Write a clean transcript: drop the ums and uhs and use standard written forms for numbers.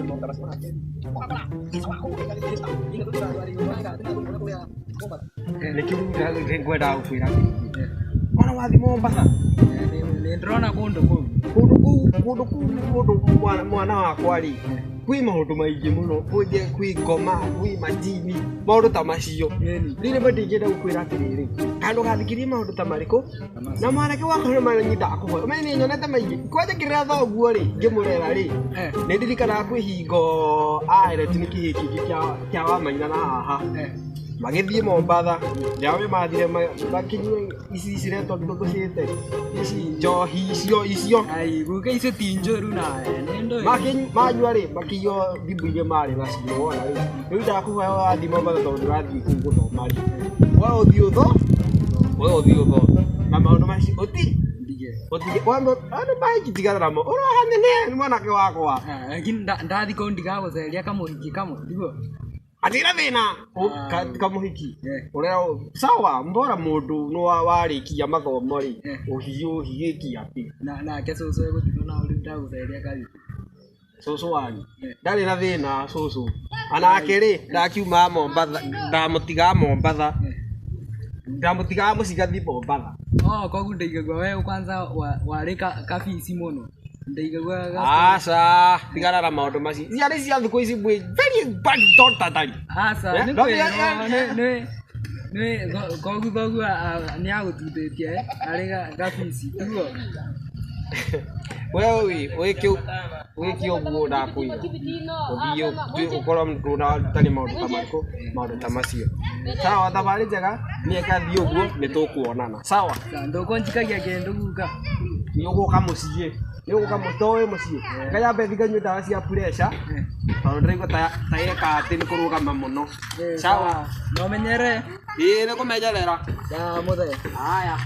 mau teras mati. Apa? Sama aku kali ini tak. Ini tuh dari mana enggak tahu aku ya. Obat. Lagi gue tahu sih nanti. Mana wadi mau bahasa? Drone aku untuk Kudu mwana wakwa rĩ kwĩ maũndũ maingĩ mũno kwĩ ngoma kwĩ majini maũndũ ta macio rĩu nĩmo ndingĩenda gũkwĩra atĩrĩrĩ handũ gathikĩrie maũndũ ta marĩkũ na mwanake wakwa nĩ marĩ ndakũhoya ũmenye nĩ nyonete maingĩ kwanja kĩrĩa thoguo rĩ ngĩmũrera rĩ nĩ ndirikanaga kwĩ hingo aereti nĩ kĩhĩ kĩngĩ kĩa Wamaina na haha magĩthiĩ Mombatha nĩao mathire makinyue ici ciretwo ndũgũcĩte ici njohi icio ai guke icio ti njoru na nendo manyua rĩ makĩiywo thimũ-inĩ marĩ nacio wona rĩ rĩu ndakũhoya wathiĩ Mombatha tondũ ndĩrathiĩ kũu gũthoma rĩ we ũthiĩ ũtho na maũndũ macio andũ maingĩtigana namo ũrohanene nĩ mwanake wakwa lakini ndathi kũu ndigagũceria kamũhiki kamwe ndiguo atira thĩna kamuhiki ũrĩa sawa mbora mũndũ no warĩkia mathomo rĩ ũhigĩkia atĩ nake cũcũ egũtigwo na ũrĩa ndagũceria kathi cũcũ wanyu ndarĩ na thĩna cũcũ anake rĩ ndakiuma Mombatha ndamũtigaga Mombatha ndamũtigaga mũciĩ gathiĩ Mombatha koguo ndaigagua we kwanza warĩ kabici mũno Asa, tigana na maũndũ macio. Ciana cia thikũ ici very bad totally. Asa, nĩ kwĩrwo nĩ koguo nĩ agũtuthĩtie arĩ gabici tiguo. Wewe wĩkĩ ũguo ndakwĩra. Ũthiĩ ũkorwo ndũnaruta maũndũ ta marĩkũ maũndũ ta macio. Sawa thabarĩ njega nĩĩgathiĩ ũguo nĩtũkuonana. Sawa. Ndũkũnjikagia kĩndũ guka. Nĩ ũgũka mũciĩ. Nĩ ũgũka mũtoe mũciĩ. Ngaya mbe thikanyue ndawa cia pressure. Tondũ ndĩraigua ta eka atĩ nĩ kũrũgama mũno. Sawa. No menyere. Nĩ kũmenyerera. Ya mũthee. Haya.